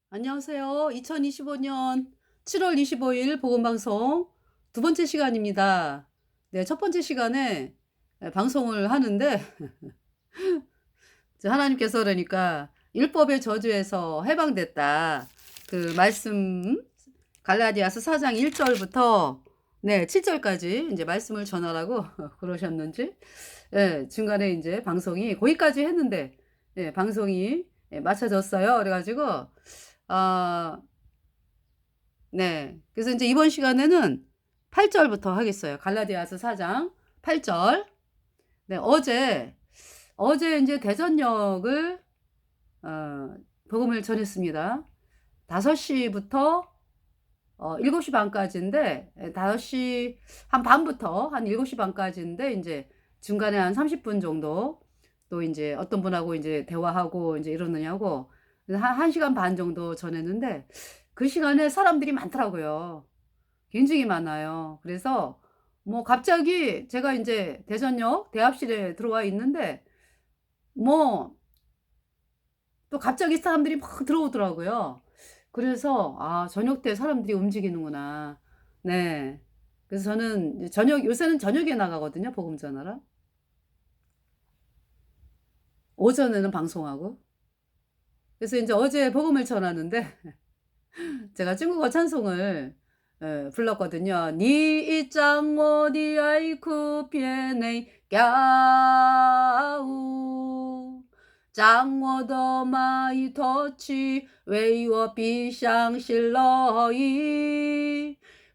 안녕하세요. 2025년 7월 25일 복음방송 두 번째 시간입니다. 네, 첫 번째 시간에 방송을 하는데 이제 하나님께서 그러니까 율법의 저주에서 해방됐다. 그 말씀 갈라디아서 4장 1절부터 네, 7절까지 이제 말씀을 전하라고 그러셨는지 중간에 이제 방송이 거기까지 했는데 방송이 맞춰졌어요. 그래가지고 아, 네. 그래서 이제 이번 시간에는 8절부터 하겠어요. 갈라디아서 4장 8절. 네, 어제 이제 대전역을 복음을 전했습니다. 5시부터 7시 반까지인데 5시 한 반부터 한 7시 반까지인데 이제 중간에 한 30분 정도 또 이제 어떤 분하고 이제 대화하고 이제 이러느냐고 한 1시간 반 정도 전했는데 그 시간에 사람들이 많더라고요. 굉장히 많아요. 그래서 뭐 갑자기 제가 이제 대전역 대합실에 들어와 있는데 뭐 또 갑자기 사람들이 막 들어오더라고요. 그래서 아, 저녁 때 사람들이 움직이는구나. 네. 그래서 저는 요새는 저녁에 나가거든요. 복음 전하러. 오전에는 방송하고. 그래서 이제 어제 복음을 전하는데 제가 중국어 찬송을 불렀거든요. 니 이짱모 니 아이쿠 피에네 갸우 장모 더 마이 터치 웨이워 비샹실러이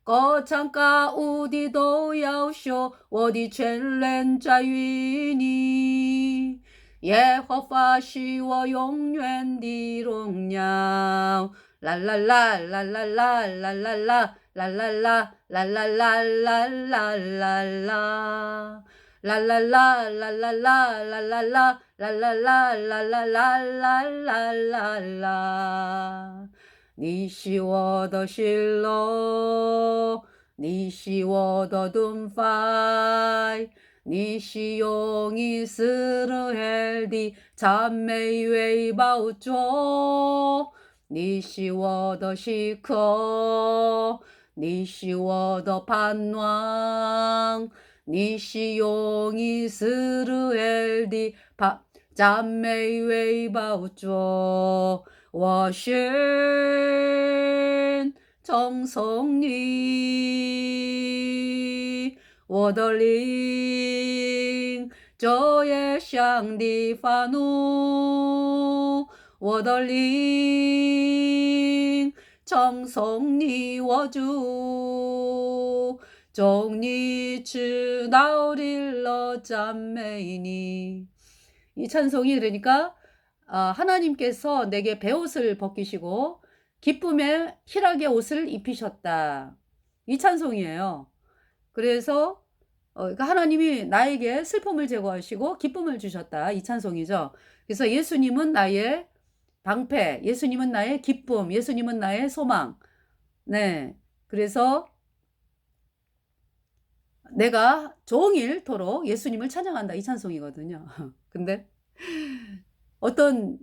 거창가 우디도 야오쇼 워디 챈렌자위니 예허法是我永远的荣耀 랄랄라 랄랄라 랄랄라 랄랄라 랄랄라 랄랄라 랄랄라 랄랄라 랄랄라 랄랄라 랄랄라 你是我的喜乐，你是我的盾牌，你是我的喜乐，你是我的盼望，你是用以色列的把，赞美为宝座，我的灵，众耶上帝发怒，我的灵，从성리워주，众你知道리러잠메이니 이 찬송이 하나님께서 내게 베옷을 벗기시고 기쁨의 희락의 옷을 입히셨다. 이 찬송이에요. 그래서 그러니까 하나님이 나에게 슬픔을 제거하시고 기쁨을 주셨다. 이 찬송이죠. 그래서 예수님은 나의 방패, 예수님은 나의 기쁨, 예수님은 나의 소망. 네. 그래서 내가 종일토록 예수님을 찬양한다. 이 찬송이거든요. 근데 어떤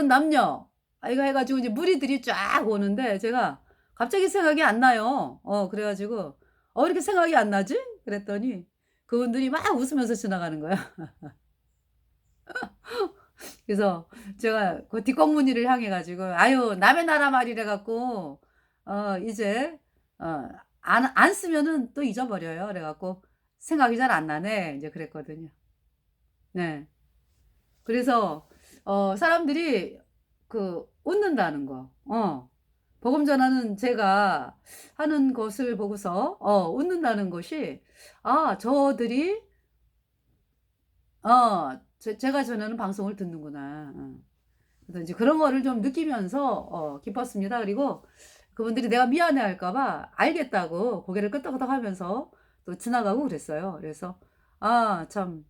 남녀 아이가 해가지고 이제 무리들이 쫙 오는데 제가 갑자기 생각이 안 나요. 그래가지고 이렇게 생각이 안 나지? 그랬더니 그분들이 막 웃으면서 지나가는 거야. 그래서 제가 그 뒷공문이를 향해 가지고 아유 남의 나라 말이래 갖고 이제 안 쓰면은 또 잊어버려요. 그래 갖고 생각이 잘 안 나네. 이제 그랬거든요. 네. 그래서 사람들이 그 웃는다는 거. 복음 전하는 제가 하는 것을 보고서 웃는다는 것이 아, 저들이 제가 전하는 방송을 듣는구나. 그래서 이제 그런 거를 좀 느끼면서 기뻤습니다. 그리고 그분들이 내가 미안해 할까 봐 알겠다고 고개를 끄덕끄덕 하면서 또 지나가고 그랬어요. 그래서 아, 참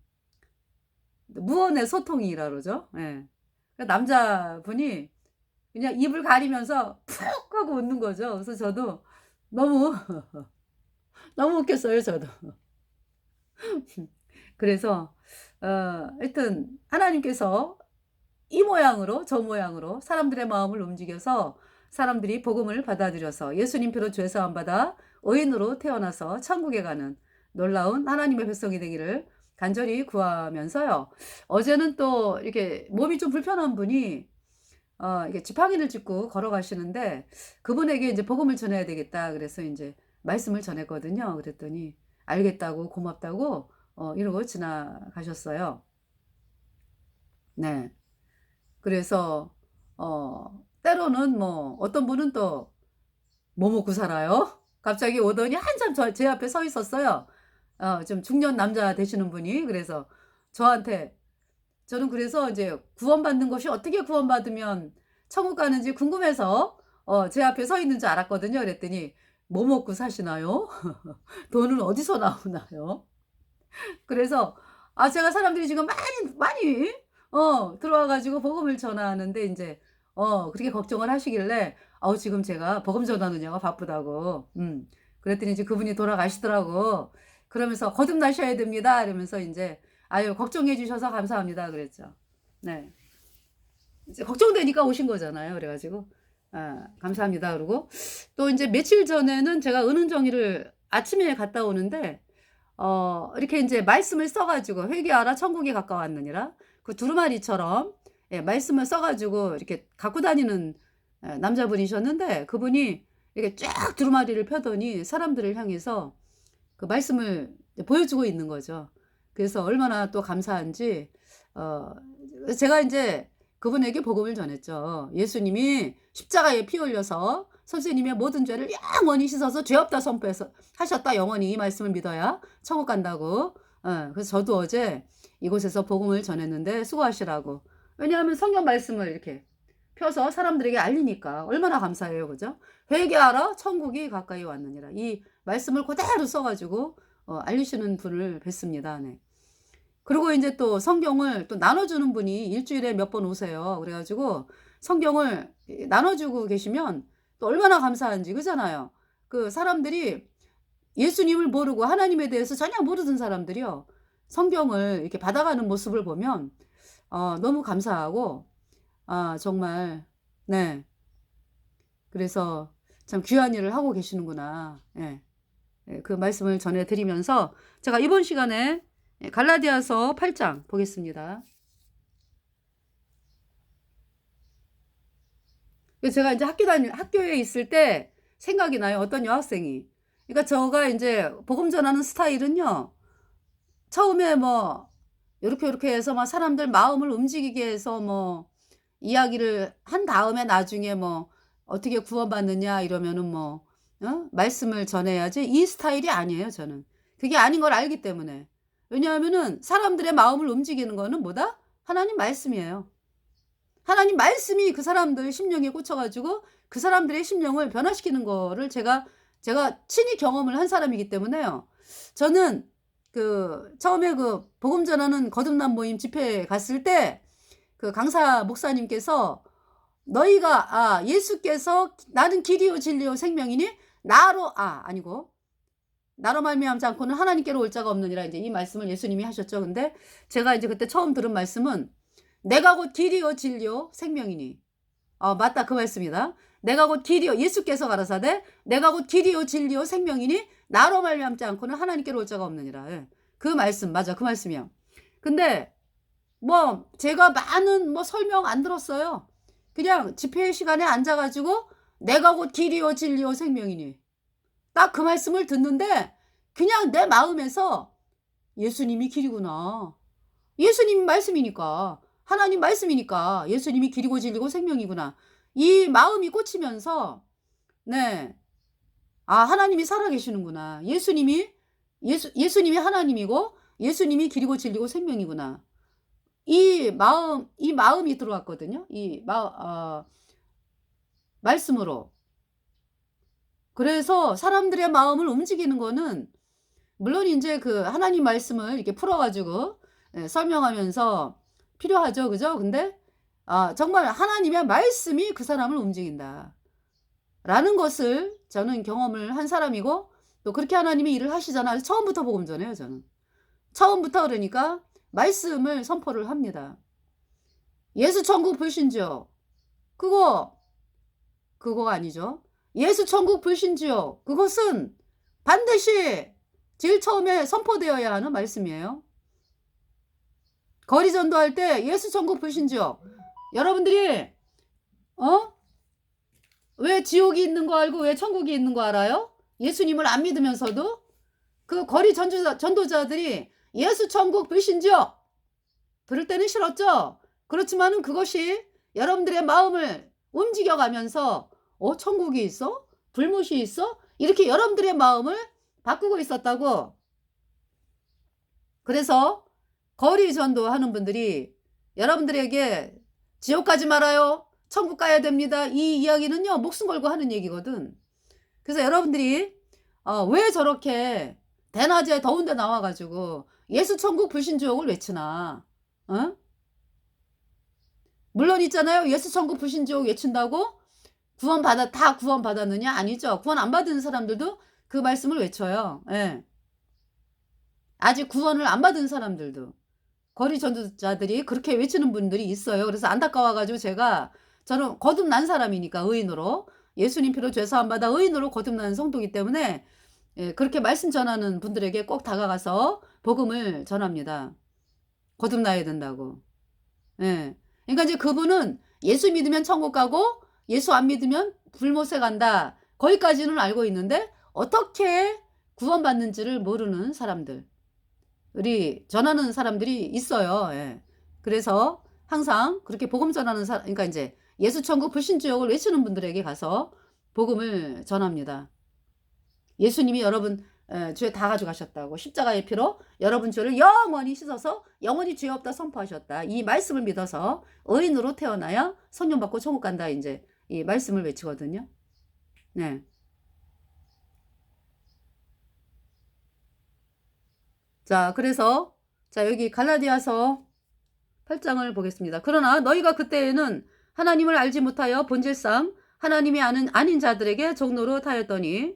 무언의 소통이라 그러죠. 예. 그 남자분이 그냥 입을 가리면서 푹 하고 웃는 거죠. 그래서 저도 너무 너무 웃겼어요, 저도. 그래서 하여튼 하나님께서 이 모양으로 저 모양으로 사람들의 마음을 움직여서 사람들이 복음을 받아들여서 예수님 피로 죄 사함 받아 의인으로 태어나서 천국에 가는 놀라운 하나님의 백성이 되기를 간절히 구하면서요. 어제는 또 이렇게 몸이 좀 불편한 분이 이게 지팡이를 짚고 걸어가시는데 그분에게 이제 복음을 전해야 되겠다. 그래서 이제 말씀을 전했거든요. 그랬더니 알겠다고 고맙다고 이러고 지나가셨어요. 네. 그래서 때로는 뭐 어떤 분은 또 뭐 먹고 살아요? 갑자기 오더니 한참 제 앞에 서 있었어요. 좀 중년 남자 되시는 분이. 그래서 저한테 저는 그래서 이제 구원받는 것이 어떻게 구원받으면 천국 가는지 궁금해서 제 앞에 서 있는 줄 알았거든요. 그랬더니 "뭐 먹고 사시나요? 돈은 어디서 나오나요?" 그래서 제가 사람들이 지금 많이 들어와 가지고 복음을 전하는데 인제 그렇게 걱정을 하시길래 지금 제가 복음 전하느냐고 바쁘다고. 그랬더니 이제 그분이 돌아가시더라고. 그러면서 "거듭나셔야 됩니다." 이러면서 인제 "아유 걱정해 주셔서 감사합니다." 그랬죠. 네. 이제 걱정되니까 오신 거잖아요. 그래 가지고 "감사합니다." 그러고 또 인제 며칠 전에는 제가 은은정리를 아침에 갔다 오는데 이렇게 인제 말씀을 써 가지고 "회개하라 천국이 가까웠느니라." 그 두루마리처럼 말씀을 써 가지고 이렇게 갖고 다니는 남자분이셨는데 그분이 이렇게 쫙 두루마리를 펴더니 사람들을 향해서 그 말씀을 보여주고 있는 거죠. 그래서 얼마나 또 감사한지 어 제가 인제 그분에게 복음을 전했죠. "예수님이 십자가에 피 흘려서 선생님의 모든 죄를 영원히 씻어서 죄 없다 선포해서 하셨다. 영원히 이 말씀을 믿어야 천국 간다고." 그래서 저도 어제 이곳에서 복음을 전했는데 수고하시라고. 왜냐하면 성경 말씀을 이렇게 펴서 사람들에게 알리니까 얼마나 감사해요. 그죠? "회개하라 천국이 가까이 왔느니라." 이 말씀을 그대로 써 가지고 알리시는 분을 뵀습니다. 네. 그리고 인제 또 성경을 또 나눠 주는 분이 일 주일에 몇 번 오세요. 그래 가지고 성경을 나눠 주고 계시면 또 얼마나 감사한지 그잖아요. 그 사람들이 예수님을 모르고 하나님에 대해서 전혀 모르던 사람들이요. 성경을 이렇게 받아가는 모습을 보면 너무 감사하고 정말 네. 그래서 '참 귀한 일을 하고 계시는구나.' 예. 예 그 말씀을 전해 드리면서 제가 이번 시간에 갈라디아서 8장 보겠습니다. 그 제가 인제 학교에 있을 때 생각이 나요. 어떤 여학생이. 그러니까 제가 인제 복음 전하는 스타일은요. 처음에 뭐 요렇게 해서 막 사람들 마음을 움직이게 해서 뭐 이야기를 한 다음에 나중에 뭐 "어떻게 구원받느냐." 이러면은 뭐 말씀을 전해야지 이 스타일이 아니에요 저는. 그게 아닌 걸 알기 때문에. 왜냐하면은 사람들의 마음을 움직이는 거는 뭐다? 하나님 말씀이에요. 하나님 말씀이 그 사람들 심령에 꽂혀 가지고 그 사람들의 심령을 변화시키는 거를 제가 친히 경험을 한 사람이기 때문에요. 저는 그 처음에 그 복음 전하는 거듭남 모임 집회에 갔을 때 그 강사 목사님께서 "너희가 예수께서 나는 길이요 진리요 생명이니 나로" 아니고 "나로 말미암지 않고는 하나님께로 올 자가 없느니라." 인제 이 말씀을 예수님이 하셨죠. 근데 제가 인제 그때 처음 들은 말씀은 "내가 곧 길이요 진리요 생명이니." 맞다. 그 말씀이다. "내가 곧 길이요" 예수께서 가라사대 "내가 곧 길이요 진리요 생명이니 나로 말미암지 않고는 하나님께로 올 자가 없느니라." 예. 그 말씀 맞아. 그 말씀이요. 근데 뭐 제가 많은 뭐 설명 안 들었어요. 그냥 집회 시간에 앉아 가지고 "내가 곧 길이요 진리요 생명이니." 딱 그 말씀을 듣는데 그냥 내 마음에서 '예수님이 길이구나.' 예수님 말씀이니까. 하나님 말씀이니까 '예수님이 길이고 진리고 생명이구나.' 이 마음이 꽂히면서 네. '하나님이 살아계시는구나. 예수님이 하나님이고 예수님이 길이고 진리고 생명이구나.' 이 마음이 들어왔거든요. 말씀으로. 그래서 사람들의 마음을 움직이는 거는 물론 인제 그 하나님 말씀을 이렇게 풀어 가지고 설명하면서 필요하죠. 그죠? 근데 정말 '하나님의 말씀이 그 사람을 움직인다.'라는 것을 저는 경험을 한 사람이고 또 그렇게 하나님이 일을 하시잖아요. 처음부터 복음 전해요 저는. 처음부터 그러니까 말씀을 선포를 합니다. 예수 천국 불신죠. 그거 그거가 아니죠. 예수 천국 불신지요. 그것은 반드시 제일 처음에 선포되어야 하는 말씀이에요. 거리 전도할 때 예수 천국 불신지요. 여러분들이 왜 지옥이 있는 거 알고 왜 천국이 있는 거 알아요? 예수님을 안 믿으면서도 그 거리 전도자들이 예수 천국 불신지요. 들을 때는 싫었죠. 그렇지만은 그것이 여러분들의 마음을 움직여가면서 천국이 있어? 불못이 있어? 이렇게 여러분들의 마음을 바꾸고 있었다고. 그래서 거리 전도하는 분들이 여러분들에게 지옥 가지 말아요, 천국 가야 됩니다, 이 이야기는요 목숨 걸고 하는 얘기거든. 그래서 여러분들이 왜 저렇게 대낮에 더운데 나와가지고 예수 천국 불신지옥을 외치나. 물론 있잖아요, 예수 천국 불신지옥 외친다고 다 구원 받았느냐? 아니죠. 구원 안 받은 사람들도 그 말씀을 외쳐요. 예. 아직 구원을 안 받은 사람들도 거리 전도자들이 그렇게 외치는 분들이 있어요. 그래서 안타까워가지고 저는 거듭난 사람이니까, 의인으로 예수님 피로 죄 사함 받아 의인으로 거듭난 성도이기 때문에 그렇게 말씀 전하는 분들에게 꼭 다가가서 복음을 전합니다. 거듭나야 된다고. 예. 그러니까 이제 그분은 예수 믿으면 천국 가고 예수 안 믿으면 불못에 간다, 거기까지는 알고 있는데 어떻게 구원받는지를 모르는 사람들이 전하는 사람들이 있어요. 예. 그래서 항상 그렇게 복음 전하는 그러니까 이제 예수 천국 불신지옥을 외치는 분들에게 가서 복음을 전합니다. 예수님이 여러분 죄 다 가져가셨다고, 십자가의 피로 여러분 죄를 영원히 씻어서 영원히 죄 없다 선포하셨다, 이 말씀을 믿어서 의인으로 태어나야 성령 받고 천국 간다, 이제 이 말씀을 외치거든요. 네. 자, 그래서 여기 갈라디아서 8장을 보겠습니다. 그러나 너희가 그때에는 하나님을 알지 못하여 본질상 하나님이 아닌 자들에게 종로로 타였더니.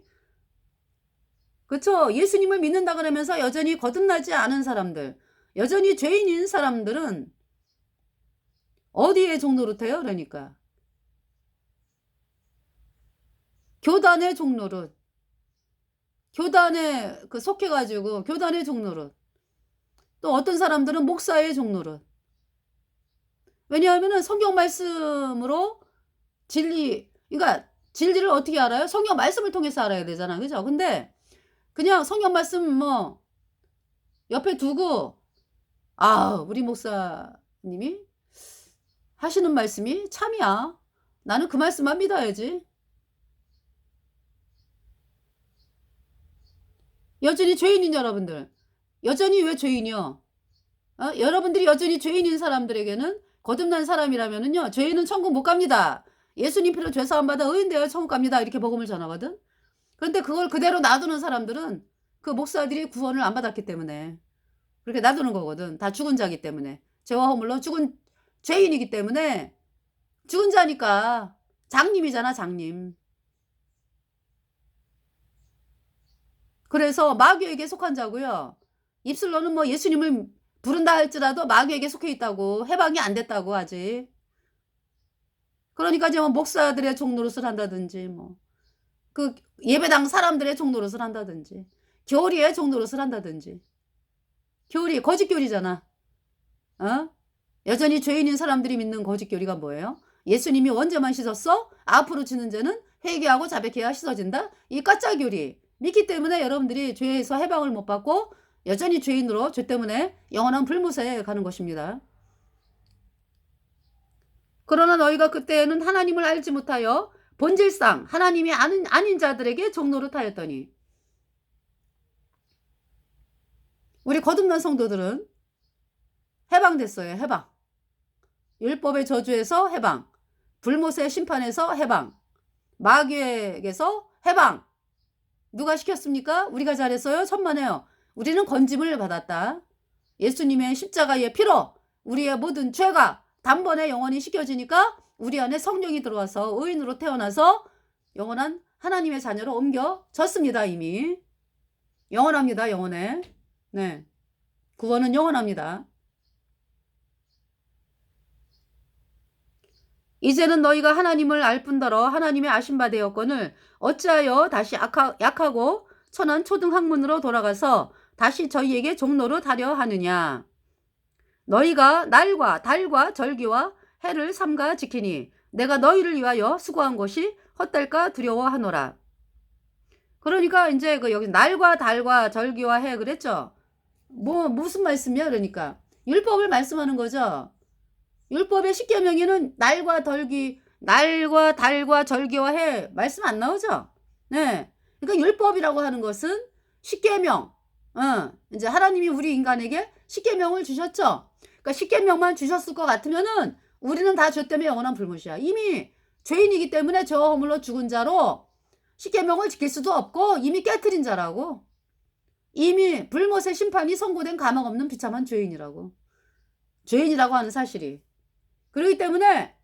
그쵸? 예수님을 믿는다 그러면서 여전히 거듭나지 않은 사람들, 여전히 죄인인 사람들은 어디에 종로로 타요? 그러니까 교단의 종로로, 교단에 속해가지고 교단의 종로로, 또 어떤 사람들은 목사의 종로로. 왜냐하면은 성경 말씀으로 그러니까 진리를 어떻게 알아요? 성경 말씀을 통해서 알아야 되잖아, 그죠? 근데 그냥 성경 말씀 옆에 두고 우리 목사님이 하시는 말씀이 참이야, 나는 그 말씀만 믿어야지. 여전히 죄인인 여러분들, 여전히 왜 죄인이요? 여러분들이 여전히 죄인인 사람들에게는, 거듭난 사람이라면은요, 죄인은 천국 못 갑니다, 예수님 피로 죄 사함 받아 의인 되어 천국 갑니다, 이렇게 복음을 전하거든. 그런데 그걸 그대로 놔두는 사람들은 그 목사들이 구원을 안 받았기 때문에 그렇게 놔두는 거거든. 다 죽은 자기 때문에, 죄와 허물로 죽은 죄인이기 때문에. 죽은 자니까 장님이잖아, 장님. 그래서 마귀에게 속한 자고요. 입술로는 뭐 예수님을 부른다 할지라도 마귀에게 속해 있다고, 해방이 안 됐다고 아직. 그러니까 이제 목사들의 종노릇을 한다든지, 그 예배당 사람들의 종노릇을 한다든지, 교리의 종노릇을 한다든지. 교리, 거짓 교리잖아. 여전히 죄인인 사람들이 믿는 거짓 교리가 뭐예요? 예수님이 언제만 씻었어? 앞으로 지는 죄는 회개하고 자백해야 씻어진다, 이 가짜 교리 믿기 때문에 여러분들이 죄에서 해방을 못 받고 여전히 죄인으로, 죄 때문에 영원한 불못에 가는 것입니다. 그러나 너희가 그때에는 하나님을 알지 못하여 본질상 하나님이 아닌 자들에게 종노릇하였더니. 우리 거듭난 성도들은 해방됐어요. 해방. 율법의 저주에서 해방, 불못의 심판에서 해방, 마귀에게서 해방. 누가 시켰습니까? 우리가 잘했어요? 천만에요. 우리는 건짐을 받았다. 예수님의 십자가의 피로 우리의 모든 죄가 단번에 영원히 씻겨지니까 우리 안에 성령이 들어와서 의인으로 태어나서 영원한 하나님의 자녀로 옮겨졌습니다. 이미 영원합니다. 영원해. 네, 구원은 영원합니다. 이제는 너희가 하나님을 알 뿐더러 하나님의 아신 바 되었거늘 어찌하여 다시 약하고 천한 초등학문으로 돌아가서 다시 저희에게 종로로 타려 하느냐. 너희가 날과 달과 절기와 해를 삼가 지키니 내가 너희를 위하여 수고한 것이 헛될까 두려워하노라. 그러니까 이제 여기 날과 달과 절기와 해 그랬죠. 무슨 말씀이야? 그러니까 율법을 말씀하는 거죠. 율법의 십계명에는 날과 달과 절기와 해 말씀 안 나오죠. 네. 그러니까 율법이라고 하는 것은 십계명. 이제 하나님이 우리 인간에게 십계명을 주셨죠. 그러니까 십계명만 주셨을 것 같으면은 우리는 다 죄 때문에 영원한 불못이야. 이미 죄인이기 때문에 저 허물로 죽은 자로 십계명을 지킬 수도 없고 이미 깨트린 자라고. 이미 불못의 심판이 선고된 가망 없는 비참한 죄인이라고. 죄인이라고 하는 사실이. 그렇기 때문에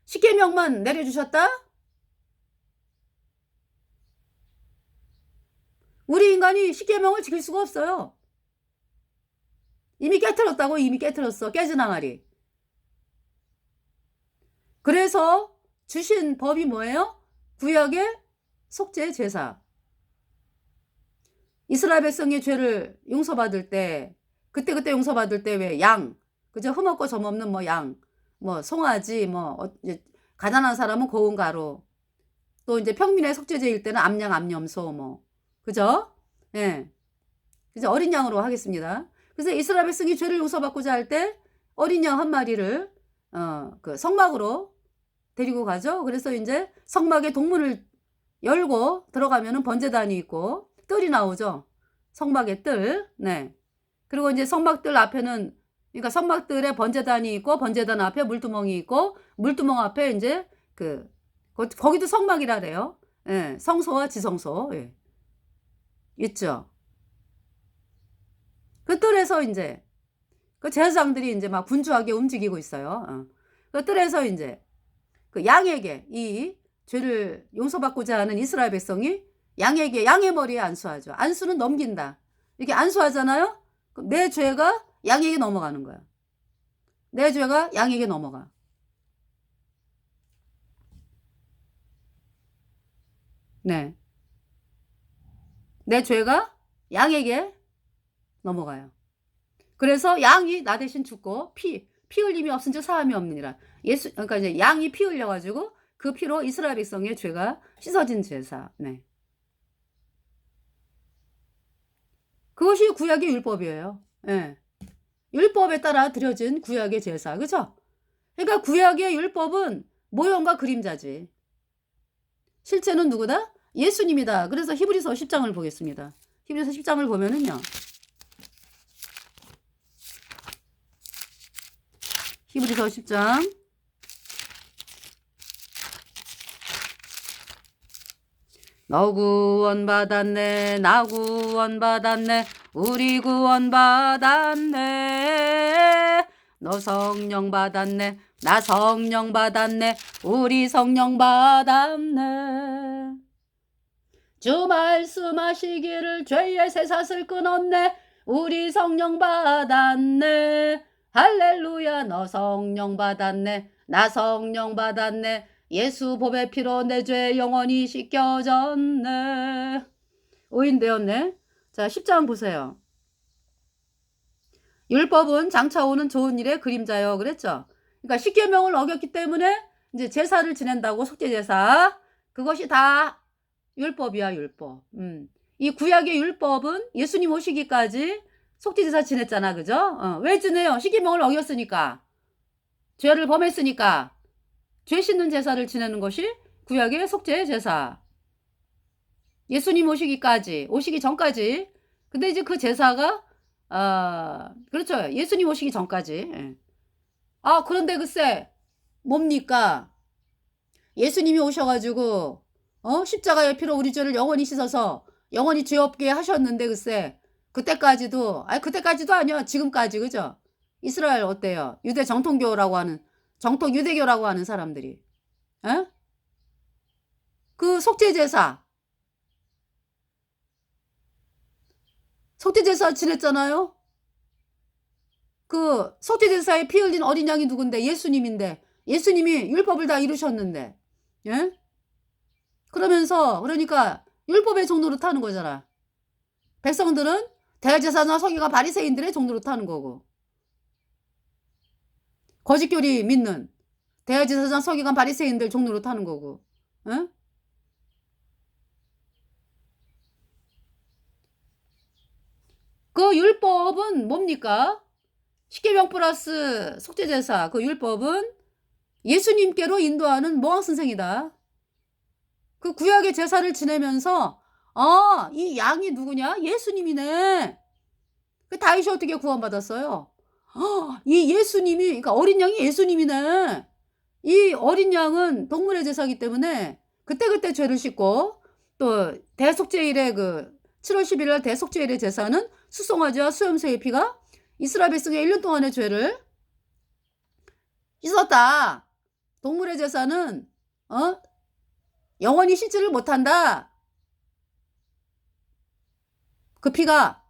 십계명만 내려주셨다? 우리 인간이 십계명을 지킬 수가 없어요. 이미 깨트렸다고. 이미 깨트렸어. 깨진 항아리. 그래서 주신 법이 뭐예요? 구약의 속죄 제사. 이스라엘 백성의 죄를 용서받을 때 그때 용서받을 때 왜 양, 그죠? 흠없고 점없는 뭐 양, 뭐 송아지, 이제 가난한 사람은 고운 가루, 또 이제 평민의 속죄제일 때는 암양, 암염소, 그죠? 예. 그래서 어린 양으로 하겠습니다. 그래서 이스라엘 백성이 죄를 용서받고자 할 때 어린 양 한 마리를 그 성막으로 데리고 가죠. 그래서 이제 성막에 동문을 열고 들어가면은 번제단이 있고 뜰이 나오죠. 성막의 뜰. 네. 그리고 이제 성막들 앞에는, 그러니까 성막들에 번제단이 있고 번제단 앞에 물두멍이 있고 물두멍 앞에 이제 거기도 성막이라 그래요. 예. 성소와 지성소. 예. 있죠. 그 뜰에서 이제 그 제사장들이 이제 막 분주하게 움직이고 있어요. 그 뜰에서 이제 그 양에게 이 죄를 용서받고자 하는 이스라엘 백성이 양의 머리에 안수하죠. 안수는 넘긴다. 이렇게 안수하잖아요. 그럼 내 죄가 양에게 넘어가는 거야. 내 죄가 양에게 넘어가. 네. 내 죄가 양에게 넘어가요. 그래서 양이 나 대신 죽고 피 흘림이 없은즉 사함이 없느니라. 그러니까 이제 양이 피 흘려가지고 그 피로 이스라엘 백성의 죄가 씻어진 제사. 네. 그것이 구약의 율법이에요. 예. 율법에 따라 드려진 구약의 제사. 그죠? 그러니까 구약의 율법은 모형과 그림자지. 실체는 누구다? 예수님이다. 그래서 히브리서 10장을 보겠습니다. 히브리서 10장을 보면은요. 히브리서 10장. 너 구원받았네, 나 구원받았네, 우리 구원받았네. 너 성령 받았네, 나 성령 받았네, 우리 성령 받았네. 주 말씀하시기를 죄의 쇠사슬 끊었네, 우리 성령 받았네. 할렐루야. 너 성령 받았네, 나 성령 받았네, 예수 보배 피로 내 죄 영원히 씻겨졌네. 오인되었네. 자, 10장 보세요. 율법은 장차 오는 좋은 일의 그림자요. 그랬죠. 그러니까 십계명을 어겼기 때문에 이제 제사를 지낸다고. 속죄제사. 그것이 다 율법이야. 율법. 이 구약의 율법은 예수님 오시기까지 속죄제사 지냈잖아. 그죠? 왜 지내요? 십계명을 어겼으니까. 죄를 범했으니까. 죄 씻는 제사를 지내는 것이 구약의 속죄 제사. 예수님 오시기 전까지. 근데 이제 그 제사가 그렇죠. 예수님 오시기 전까지. 예. 그런데 글쎄 뭡니까? 예수님이 오셔가지고 십자가의 피로 우리 죄를 영원히 씻어서 영원히 죄 없게 하셨는데 글쎄 그때까지도 아니야. 지금까지. 그죠? 이스라엘 어때요? 유대 정통교라고 하는 정통 유대교라고 하는 사람들이. 에? 그 속죄제사 지냈잖아요. 그 속죄제사에 피 흘린 어린 양이 누군데? 예수님인데. 예수님이 율법을 다 이루셨는데. 예? 그러면서 그러니까 율법의 종로로 타는 거잖아. 백성들은 대제사장 서기관 바리새인들의 종로로 타는 거고. 거짓교리 믿는 대제사장 서기관 바리새인들 종로로 타는 거고. 예? 그 율법은 뭡니까? 십계명 플러스 속죄제사. 그 율법은 예수님께로 인도하는 모황선생이다. 그 구약의 제사를 지내면서 이 양이 누구냐? 예수님이네. 그 다윗이 어떻게 구원받았어요? 이 예수님이, 그러니까 어린 양이 예수님이네. 이 어린 양은 동물의 제사이기 때문에 그때그때 죄를 씻고, 또 대속죄일의 그 7월 11일 대속죄일의 제사는 수송아지와 수염소의 피가 이스라엘 백성의 1년 동안의 죄를 씻었다. 동물의 제사는 영원히 씻지를 못한다. 그 피가.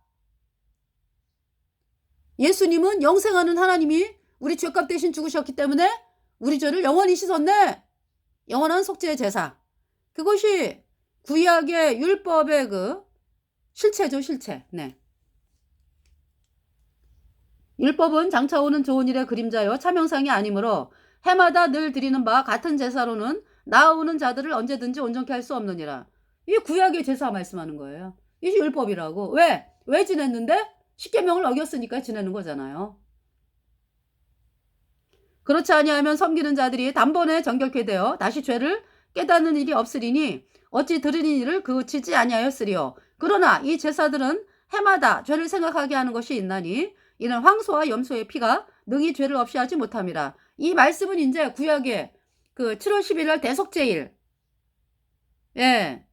예수님은 영생하는 하나님이 우리 죄값 대신 죽으셨기 때문에 우리 죄를 영원히 씻었네. 영원한 속죄의 제사. 그것이 구약의 율법의 그 실체죠, 실체. 네. 율법은 장차 오는 좋은 일의 그림자요 차명상이 아니므로 해마다 늘 드리는 바와 같은 제사로는 나아오는 자들을 언제든지 온전케 할 수 없느니라. 이게 구약의 제사 말씀하는 거예요. 이게 율법이라고. 왜? 왜 지냈는데? 십계명을 어겼으니까 지내는 거잖아요. 그렇지 아니하면 섬기는 자들이 단번에 정결케 되어 다시 죄를 깨닫는 일이 없으리니 어찌 들으니 일을 그치지 아니하였으리요. 그러나 이 제사들은 해마다 죄를 생각하게 하는 것이 있나니 이는 황소와 염소의 피가 능히 죄를 없이 하지 못함이라. 이 말씀은 이제 구약의 그 7월 11일 대속죄일, 예,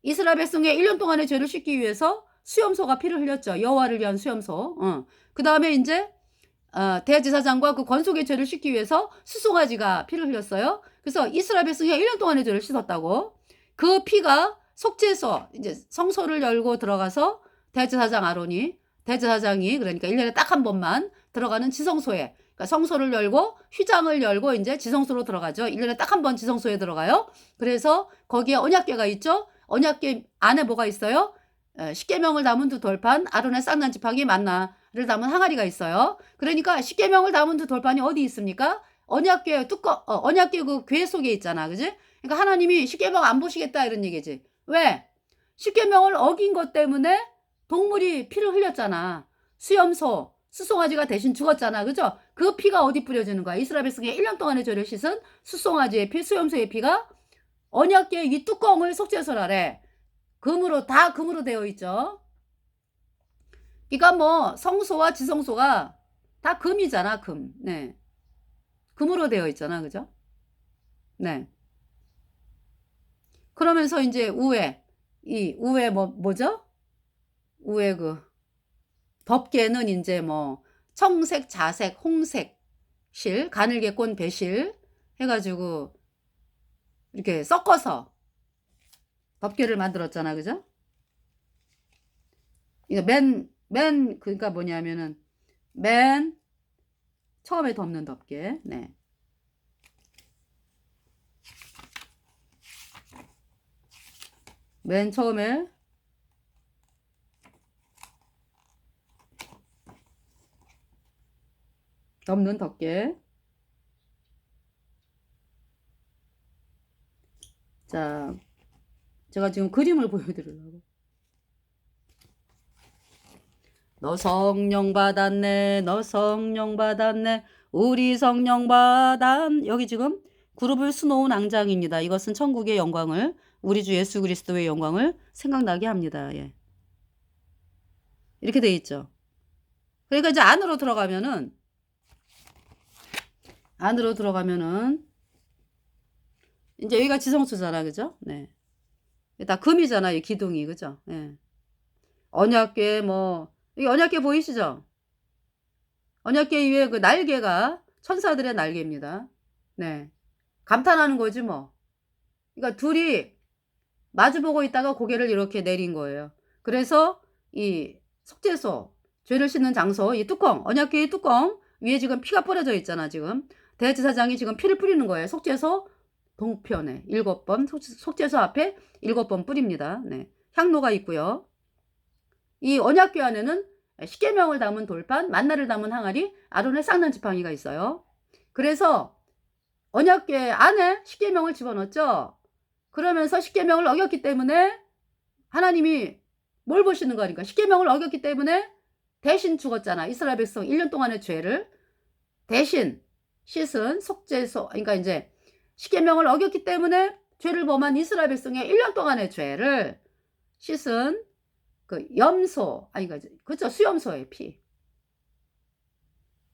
이스라엘 백성의 1년 동안의 죄를 씻기 위해서 수염소가 피를 흘렸죠. 여호와를 위한 수염소. 그 다음에 이제 대제사장과 그 권속의 죄를 씻기 위해서 수송아지가 피를 흘렸어요. 그래서 이스라엘 백성이 1년 동안의 죄를 씻었다고. 그 피가 속죄소, 이제 성소를 열고 들어가서 대제사장 아론이, 대제사장이 그러니까 1년에 딱 한 번만 들어가는 지성소에, 그러니까 성소를 열고 휘장을 열고 이제 지성소로 들어가죠. 1년에 딱 한 번 지성소에 들어가요. 그래서 거기에 언약궤가 있죠. 언약궤 안에 뭐가 있어요? 십계명을 담은 두 돌판, 아론의 쌍난 지팡이 만나를 담은 항아리가 있어요. 그러니까 십계명을 담은 두 돌판이 어디 있습니까? 언약궤 뚜껑, 언약궤 그 궤 속에 있잖아, 그지? 그러니까 하나님이 십계명 안 보시겠다 이런 얘기지. 왜? 십계명을 어긴 것 때문에 동물이 피를 흘렸잖아. 수염소, 수송아지가 대신 죽었잖아, 그죠? 그 피가 어디 뿌려지는 거야? 이스라엘 백성의 1년 동안의 죄를 씻은 수송아지의 피, 수염소의 피가 언약궤 이 뚜껑을 속죄소라래. 금으로, 다 금으로 되어 있죠. 그러니까 뭐 성소와 지성소가 다 금이잖아, 금. 네. 금으로 되어 있잖아, 그죠? 네. 그러면서 이제 우에 뭐죠? 우에 그 덮개는 이제 뭐 청색, 자색, 홍색 실, 가늘게 꼰 배실 해가지고 이렇게 섞어서 덮개를 만들었잖아, 그죠? 이거 그러니까 뭐냐면은 맨 처음에 덮는 덮개. 네. 맨 처음에 덮는 덮개. 자, 제가 지금 그림을 보여드리려고. 너 성령 받았네, 너 성령 받았네, 우리 성령 받았. 여기 지금 그룹을 수놓은 앙장입니다. 이것은 천국의 영광을, 우리 주 예수 그리스도의 영광을 생각나게 합니다. 예. 이렇게 돼 있죠. 그러니까 이제 안으로 들어가면은 이제 여기가 지성소잖아, 그죠? 네. 다 금이잖아, 이 기둥이, 그죠? 예. 언약궤 여기 언약궤 보이시죠? 언약궤 위에 그 날개가 천사들의 날개입니다. 네. 감탄하는 거지 뭐. 그러니까 둘이 마주보고 있다가 고개를 이렇게 내린 거예요. 그래서 이 속죄소, 죄를 씻는 장소, 이 뚜껑, 언약궤의 뚜껑 위에 지금 피가 뿌려져 있잖아. 지금 대제사장이 지금 피를 뿌리는 거예요. 속죄소 동편에 7번, 속죄소 앞에 7번 뿌립니다. 네. 향로가 있고요. 이 언약궤 안에는 십계명을 담은 돌판, 만나를 담은 항아리, 아론의 쌍난 지팡이가 있어요. 그래서 언약궤 안에 십계명을 집어넣었죠. 그러면서 십계명을 어겼기 때문에 하나님이 뭘 보시는 거니까 십계명을 어겼기 때문에 대신 죽었잖아. 이스라엘 백성 1년 동안의 죄를 대신 씻은 속죄소, 그러니까 이제 십계명을 어겼기 때문에 죄를 범한 이스라엘 백성의 1년 동안의 죄를 씻은 그 염소, 그렇죠, 수염소의 피.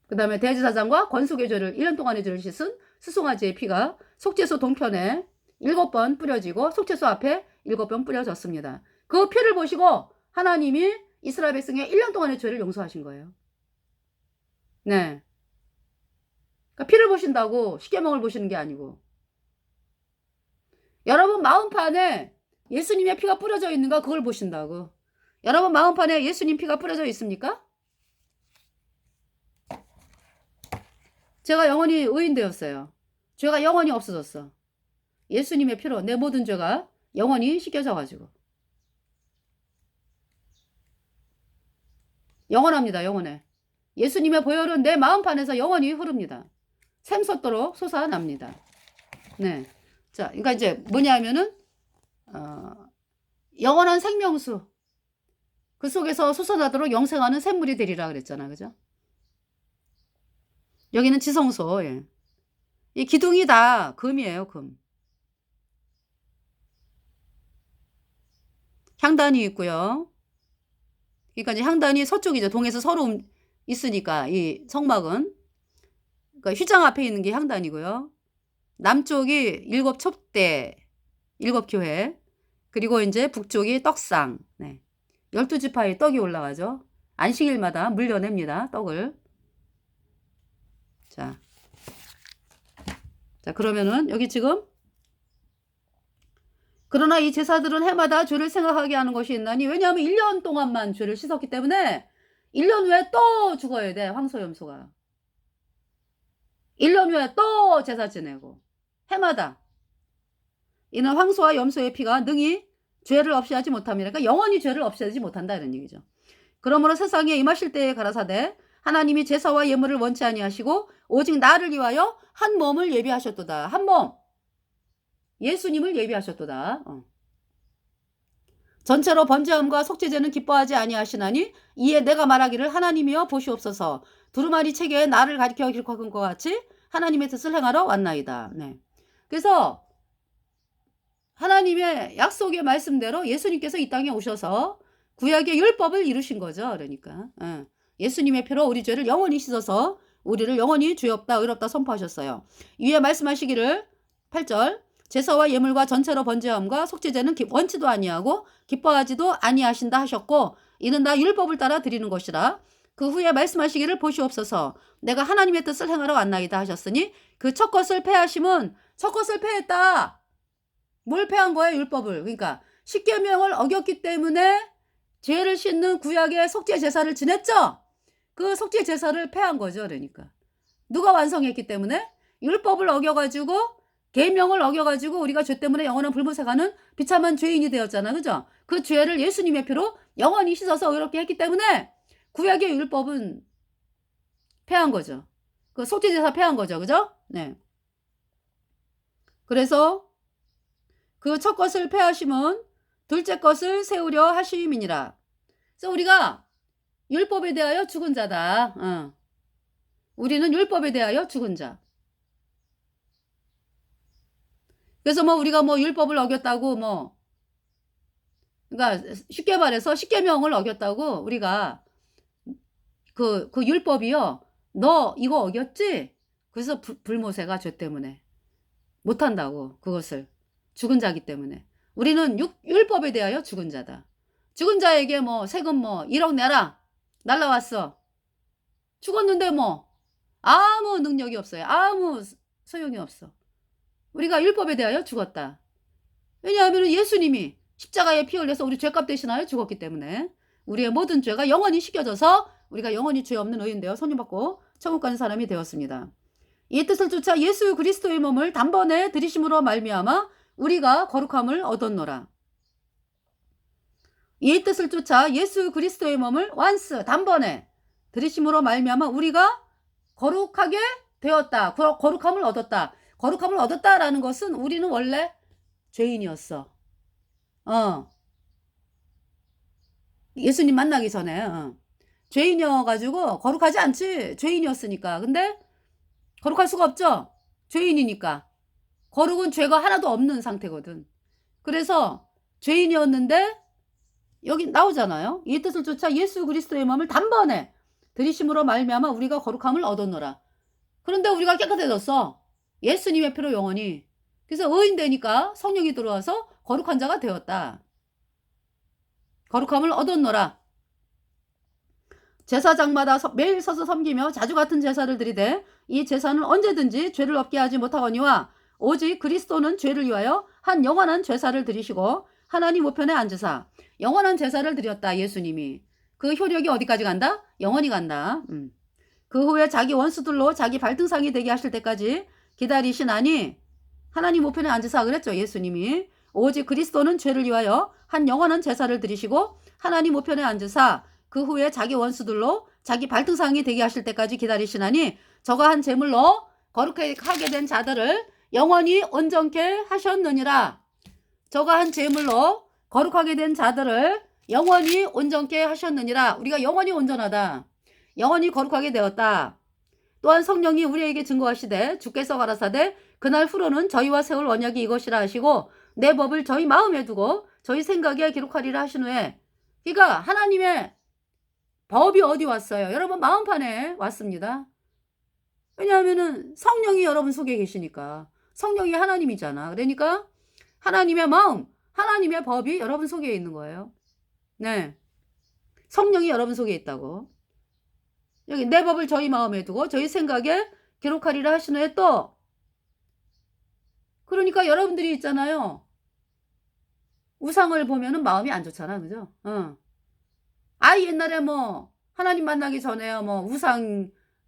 그 다음에 대제사장과 권속의 죄를 1년 동안의 죄를 씻은 수송아지의 피가 속죄소 동편에 7번 뿌려지고 속죄소 앞에 7번 뿌려졌습니다. 그 피를 보시고 하나님이 이스라엘 백성의 1년 동안의 죄를 용서하신 거예요. 네. 그러니까 피를 보신다고 십계명을 보시는 게 아니고. 여러분 마음판에 예수님의 피가 뿌려져 있는가 그걸 보신다고. 여러분 마음판에 예수님 피가 뿌려져 있습니까? 제가 영원히 의인되었어요. 죄가 영원히 없어졌어. 예수님의 피로 내 모든 죄가 영원히 씻겨져 가지고. 영원합니다. 영원해. 예수님의 보혈은 내 마음판에서 영원히 흐릅니다. 샘솟도록 솟아납니다. 네. 자, 그러니까 이제 뭐냐면은 영원한 생명수 그 속에서 솟아나도록 영생하는 샘물이 되리라 그랬잖아, 그죠? 여기는 지성소. 예. 이 기둥이 다 금이에요, 금. 향단이 있고요. 그러니까 이제 향단이 서쪽이죠. 동에서 서로 있으니까 이 성막은 그러니까 휘장 앞에 있는 게 향단이고요. 남쪽이 7 촛대, 7 교회. 그리고 이제 북쪽이 떡상. 네. 12지파의 떡이 올라가죠. 안식일마다 물려냅니다. 떡을. 자, 그러면은 여기 지금 그러나 이 제사들은 해마다 죄를 생각하게 하는 것이 있나니 왜냐하면 1년 동안만 죄를 씻었기 때문에 1년 후에 또 죽어야 돼. 황소염소가. 1년 후에 또 제사 지내고 해마다. 이는 황소와 염소의 피가 능히 죄를 없이 하지 못함이라. 그러니까 영원히 죄를 없이 하지 못한다 이런 얘기죠. 그러므로 세상에 임하실 때에 가라사대 하나님이 제사와 예물을 원치 아니하시고 오직 나를 위하여 한 몸을 예비하셨도다. 한 몸. 예수님을 예비하셨도다. 전체로 번제함과 속죄제는 기뻐하지 아니하시나니 이에 내가 말하기를 하나님이여 보시옵소서. 두루마리 체계에 나를 가리켜 기록한 것 같이 하나님의 뜻을 행하러 왔나이다. 네. 그래서 하나님의 약속의 말씀대로 예수님께서 이 땅에 오셔서 구약의 율법을 이루신 거죠. 그러니까 예수님의 피로 우리 죄를 영원히 씻어서 우리를 영원히 죄 없다 의롭다 선포하셨어요. 위에 말씀하시기를 8절 제사와 예물과 전체로 번제함과 속죄제는 원치도 아니하고 기뻐하지도 아니하신다 하셨고 이는 다 율법을 따라 드리는 것이라. 그 후에 말씀하시기를 보시옵소서. 내가 하나님의 뜻을 행하러 왔나이다 하셨으니 그 첫 것을 폐하심은 첫 것을 폐했다. 뭘 폐한 거예요? 율법을. 그러니까 십계명을 어겼기 때문에 죄를 씻는 구약의 속죄 제사를 지냈죠. 그 속죄 제사를 폐한 거죠. 그러니까 누가 완성했기 때문에 율법을 어겨가지고 계명을 어겨가지고 우리가 죄 때문에 영원한 불못에 가는 비참한 죄인이 되었잖아. 그죠? 그 죄를 예수님의 피로 영원히 씻어서 의롭게 했기 때문에 구약의 율법은 폐한 거죠. 그 속죄제사 폐한 거죠. 그죠? 네. 그래서 그 첫 것을 폐하심은 둘째 것을 세우려 하심이니라. 그래서 우리가 율법에 대하여 죽은 자다. 우리는 율법에 대하여 죽은 자. 그래서 뭐 우리가 뭐 율법을 어겼다고 뭐 그러니까 쉽게 말해서 십계명을 어겼다고 우리가 그 율법이요. 너 이거 어겼지? 그래서 불모세가 죄 때문에 못한다고 그것을 죽은 자기 때문에 우리는 율법에 대하여 죽은 자다. 죽은 자에게 뭐 세금 뭐 1억 내라 날라왔어. 죽었는데 뭐 아무 능력이 없어요. 아무 소용이 없어. 우리가 율법에 대하여 죽었다. 왜냐하면 예수님이 십자가에 피 흘려서 우리 죄값 대신하여 죽었기 때문에 우리의 모든 죄가 영원히 씻겨져서 우리가 영원히 죄 없는 의인되어 선임받고 천국 가는 사람이 되었습니다. 이 뜻을 쫓아 예수 그리스도의 몸을 단번에 들이심으로 말미암아 우리가 거룩함을 얻었노라. 이 뜻을 쫓아 예수 그리스도의 몸을 once 단번에 들이심으로 말미암아 우리가 거룩하게 되었다. 거룩함을 얻었다. 거룩함을 얻었다라는 것은 우리는 원래 죄인이었어. 예수님 만나기 전에 죄인이어가지고 거룩하지 않지. 죄인이었으니까. 근데 거룩할 수가 없죠. 죄인이니까. 거룩은 죄가 하나도 없는 상태거든. 그래서 죄인이었는데 여기 나오잖아요. 이 뜻을 쫓아 예수 그리스도의 마음을 단번에 들이심으로 말미암아 우리가 거룩함을 얻었노라. 그런데 우리가 깨끗해졌어. 예수님의 피로 영원히. 그래서 의인 되니까 성령이 들어와서 거룩한 자가 되었다. 거룩함을 얻었노라. 제사장마다 매일 서서 섬기며 자주 같은 제사를 드리되 이 제사는 언제든지 죄를 없게 하지 못하거니와 오직 그리스도는 죄를 위하여 한 영원한 제사를 드리시고 하나님 우편에 앉으사 영원한 제사를 드렸다. 예수님이. 그 효력이 어디까지 간다? 영원히 간다. 그 후에 자기 원수들로 자기 발등상이 되게 하실 때까지 기다리시나니 하나님 우편에 앉으사 그랬죠. 예수님이. 오직 그리스도는 죄를 위하여 한 영원한 제사를 드리시고 하나님 우편에 앉으사 그 후에 자기 원수들로 자기 발등상이 되게 하실 때까지 기다리시나니 저가 한 제물로 거룩하게 된 자들을 영원히 온전케 하셨느니라. 저가 한 제물로 거룩하게 된 자들을 영원히 온전케 하셨느니라. 우리가 영원히 온전하다. 영원히 거룩하게 되었다. 또한 성령이 우리에게 증거하시되 주께서 가라사대 그날 후로는 저희와 세울 언약이 이것이라 하시고 내 법을 저희 마음에 두고 저희 생각에 기록하리라 하신 후에 그러니까 하나님의 법이 어디 왔어요? 여러분 마음판에 왔습니다. 왜냐하면은 성령이 여러분 속에 계시니까. 성령이 하나님이잖아. 그러니까 하나님의 마음, 하나님의 법이 여러분 속에 있는 거예요. 네. 성령이 여러분 속에 있다고. 여기 내 법을 저희 마음에 두고 저희 생각에 기록하리라 하신 후에 또 그러니까 여러분들이 있잖아요. 우상을 보면은 마음이 안 좋잖아. 그죠? 옛날에 뭐 하나님 만나기 전에요. 뭐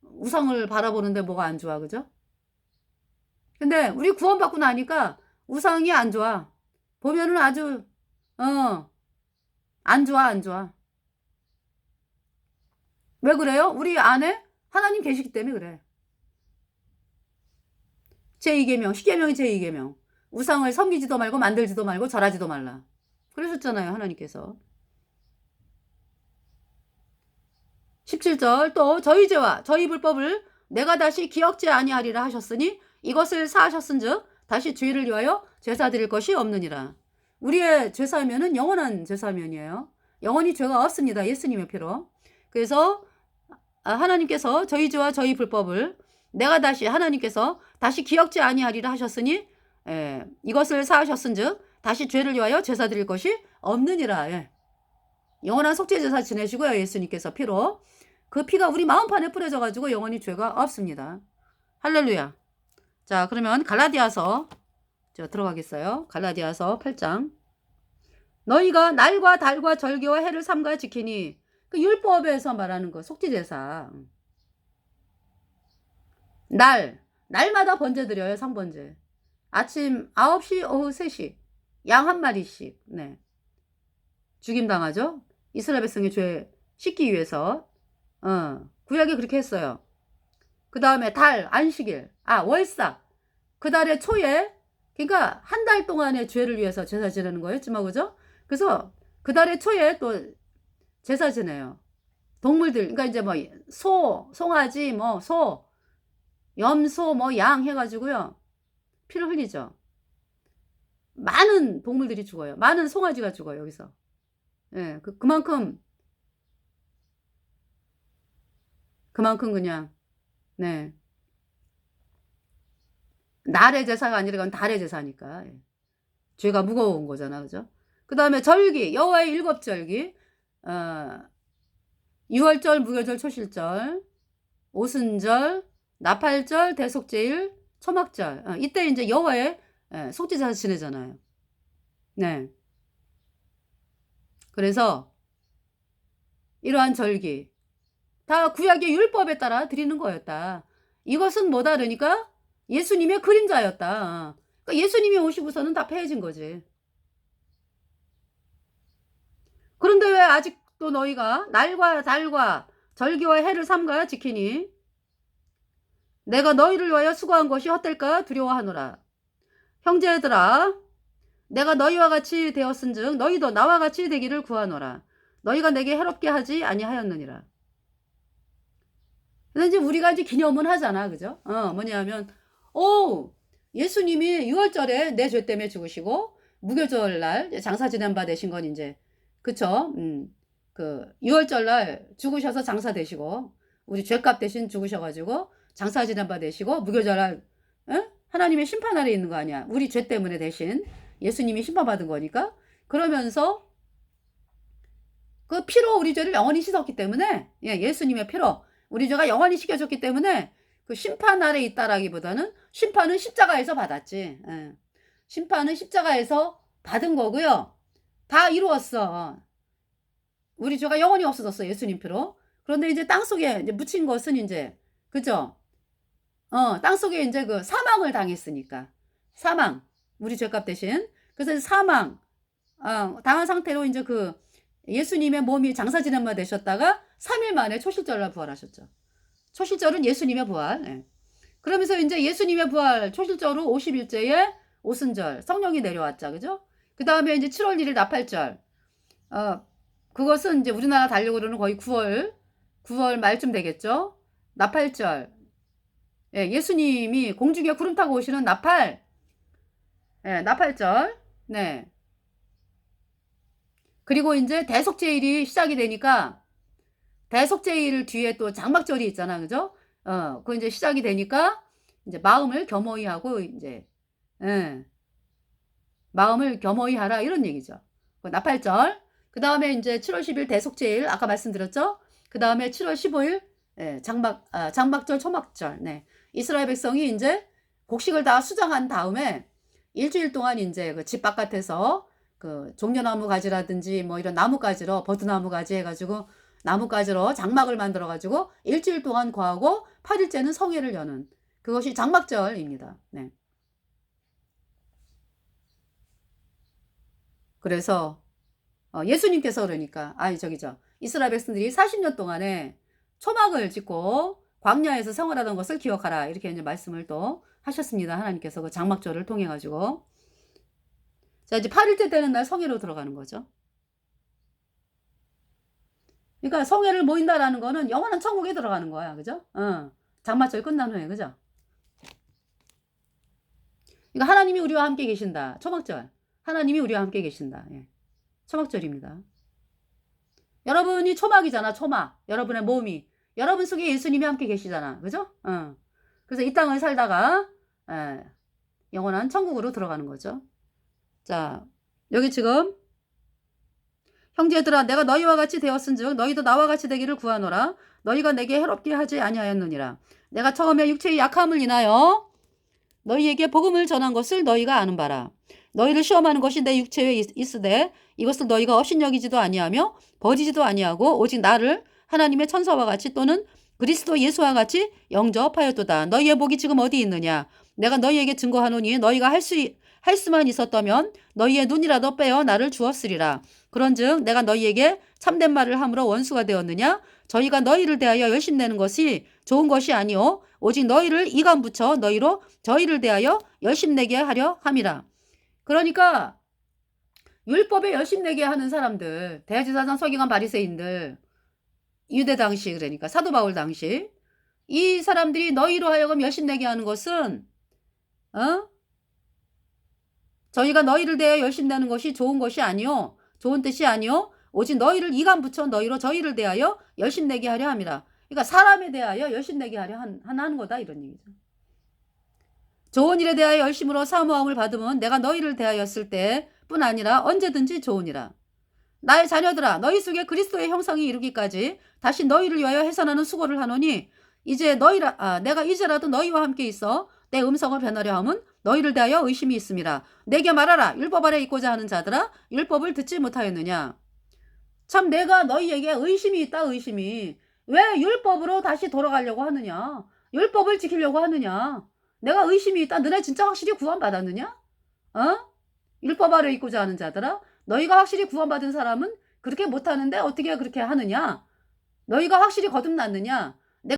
우상을 바라보는데 뭐가 안 좋아. 그죠? 근데 우리 구원받고 나니까 우상이 안 좋아. 보면은 아주 안 좋아, 안 좋아. 왜 그래요? 우리 안에 하나님 계시기 때문에 그래. 제2계명, 10계명이 제2계명. 우상을 섬기지도 말고 만들지도 말고 절하지도 말라. 그러셨잖아요, 하나님께서. 17절 또 저희 죄와 저희 불법을 내가 다시 기억지 아니하리라 하셨으니 이것을 사하셨은즉 다시 죄를 위하여 제사 드릴 것이 없느니라. 우리의 제사면은 영원한 제사면이에요. 영원히 죄가 없습니다. 예수님의 피로. 그래서 하나님께서 저희 죄와 저희 불법을 내가 다시 하나님께서 다시 기억지 아니하리라 하셨으니 이것을 사하셨은즉 다시 죄를 위하여 제사 드릴 것이 없느니라. 영원한 속죄 제사 지내시고요. 예수님께서 피로. 그 피가 우리 마음판에 뿌려져 가지고 영원히 죄가 없습니다. 할렐루야. 자, 그러면 갈라디아서 들어가겠어요. 갈라디아서 8장. 너희가 날과 달과 절기와 해를 삼가 지키니 그 율법에서 말하는 거 속죄 제사. 날마다 번제 드려요. 상번제. 아침 9시, 오후 3시. 양 한 마리씩. 네. 죽임당하죠. 이스라엘 백성의 죄 씻기 위해서. 구약에 그렇게 했어요. 그 다음에 달, 안식일, 월삭. 그 달의 초에, 그러니까 한 달 동안의 죄를 위해서 제사 지내는 거였지만, 그죠? 그래서 그 달의 초에 또 제사 지내요. 동물들, 그러니까 이제 뭐, 송아지, 소, 염소, 양 해가지고요. 피를 흘리죠. 많은 동물들이 죽어요. 많은 송아지가 죽어요, 여기서. 예, 그만큼 그냥, 네. 날의 제사가 아니라 그건 달의 제사니까. 죄가 무거운 거잖아, 그죠? 그 다음에 절기, 여호와의 7절기, 6월절, 무교절, 초실절, 오순절, 나팔절, 대속제일, 초막절. 이때 이제 여호와의 속죄제사 지내잖아요. 네. 그래서 이러한 절기, 다 구약의 율법에 따라 드리는 거였다. 이것은 뭐다 그러니까 예수님의 그림자였다. 그러니까 예수님이 오시고서는 다 폐해진 거지. 그런데 왜 아직도 너희가 날과 달과 절기와 해를 삼가 지키니? 내가 너희를 위하여 수고한 것이 헛될까 두려워하노라. 형제들아, 내가 너희와 같이 되었은즉 너희도 나와 같이 되기를 구하노라. 너희가 내게 해롭게 하지 아니하였느니라. 근데 이제 우리가 이제 기념은 하잖아, 그죠? 뭐냐면, 예수님이 6월절에 내 죄 때문에 죽으시고, 무교절 날 장사 지낸 바 되신 건 이제, 그쵸? 6월절 날 죽으셔서 장사 되시고, 우리 죄값 대신 죽으셔가지고, 장사 지낸 바 되시고, 무교절 날, 하나님의 심판 아래 있는 거 아니야. 우리 죄 때문에 대신 예수님이 심판받은 거니까. 그러면서, 그 피로 우리 죄를 영원히 씻었기 때문에, 예수님의 피로, 우리 죄가 영원히 씻겨졌기 때문에 그 심판 아래 있다라기보다는 심판은 십자가에서 받았지. 심판은 십자가에서 받은 거고요. 다 이루었어. 우리 죄가 영원히 없어졌어. 예수님 피로. 그런데 이제 땅속에 이제 묻힌 것은 이제 그죠? 땅속에 이제 그 사망을 당했으니까. 사망. 우리 죄값 대신. 그래서 사망 당한 상태로 이제 그 예수님의 몸이 장사 지낸 바 되셨다가 3일 만에 초실절날 부활하셨죠. 초실절은 예수님의 부활. 그러면서 이제 예수님의 부활 초실절로 50일째에 오순절 성령이 내려왔죠. 그죠? 그 다음에 이제 7월 1일 나팔절. 그것은 이제 우리나라 달력으로는 거의 9월 말쯤 되겠죠. 나팔절. 예수님이 공중에 구름 타고 오시는 나팔절. 네. 그리고 이제 대속제일이 시작이 되니까 대속제일 뒤에 또 장막절이 있잖아. 그죠? 그 이제 시작이 되니까 이제 마음을 겸허히 하고 이제 마음을 겸허히 하라 이런 얘기죠. 그 나팔절. 그 다음에 이제 7월 10일 대속제일 아까 말씀드렸죠? 그 다음에 7월 15일 장막절 초막절. 네. 이스라엘 백성이 이제 곡식을 다 수정한 다음에 일주일 동안 이제 그 집 바깥에서 그 종려나무 가지라든지 뭐 이런 나무 가지로 버드나무 가지 해가지고 나무 가지로 장막을 만들어 가지고 일주일 동안 거하고 8일째는 성회를 여는 그것이 장막절입니다. 네. 그래서 예수님께서 그러니까 이스라엘 백성들이 40년 동안에 초막을 짓고 광야에서 생활하던 것을 기억하라 이렇게 이제 말씀을 또 하셨습니다. 하나님께서 그 장막절을 통해 가지고 자 이제 8일째 되는 날 성회로 들어가는 거죠. 그러니까 성회를 모인다라는 거는 영원한 천국에 들어가는 거야. 그죠? 장막절 끝난 후에 그죠? 그러니까 하나님이 우리와 함께 계신다. 초막절. 하나님이 우리와 함께 계신다. 초막절입니다. 여러분이 초막이잖아. 초막. 여러분의 몸이. 여러분 속에 예수님이 함께 계시잖아. 그죠? 그래서 이 땅을 살다가 영원한 천국으로 들어가는 거죠. 자, 여기 지금 형제들아 내가 너희와 같이 되었은즉 너희도 나와 같이 되기를 구하노라. 너희가 내게 해롭게 하지 아니하였느니라. 내가 처음에 육체의 약함을 인하여 너희에게 복음을 전한 것을 너희가 아는 바라. 너희를 시험하는 것이 내 육체에 있으되 이것을 너희가 업신여기지도 아니하며 버리지도 아니하고 오직 나를 하나님의 천사와 같이 또는 그리스도 예수와 같이 영접하였도다. 너희의 복이 지금 어디 있느냐? 내가 너희에게 증거하노니 너희가 할 수만 있었다면 너희의 눈이라도 빼어 나를 주었으리라. 그런즉 내가 너희에게 참된 말을 함으로 원수가 되었느냐? 저희가 너희를 대하여 열심내는 것이 좋은 것이 아니오 오직 너희를 이간 붙여 너희로 저희를 대하여 열심내게 하려 함이라. 그러니까 율법에 열심내게 하는 사람들, 대제사장 서기관 바리새인들, 유대 당시 그러니까 사도 바울 당시 이 사람들이 너희로 하여금 열심내게 하는 것은 저희가 너희를 대하여 열심내는 것이 좋은 것이 아니오 좋은 뜻이 아니오 오직 너희를 이간 붙여 너희로 저희를 대하여 열심내게 하려 함이라. 그러니까 사람에 대하여 열심내게 하려 하는 거다 이런 얘기죠. 좋은 일에 대하여 열심으로 사모함을 받으면 내가 너희를 대하였을 때뿐 아니라 언제든지 좋으니라. 나의 자녀들아 너희 속에 그리스도의 형상이 이루기까지 다시 너희를 위하여 해산하는 수고를 하노니 이제 내가 이제라도 너희와 함께 있어 내 음성을 변하려 함은 너희를 대하여 의심이 있음이라. 내게 말하라. 율법 아래 있고자 하는 자들아 율법을 듣지 못하였느냐. 참 내가 너희에게 의심이 있다. 의심이 왜 율법으로 다시 돌아가려고 하느냐? 율법을 지키려고 하느냐? 내가 의심이 있다. 너네 진짜 확실히 구원받았느냐? 어? 율법 아래 있고자 하는 자들아, 너희가 확실히 구원받은 사람은 그렇게 못하는데 어떻게 그렇게 하느냐? 너희가 확실히 거듭났느냐?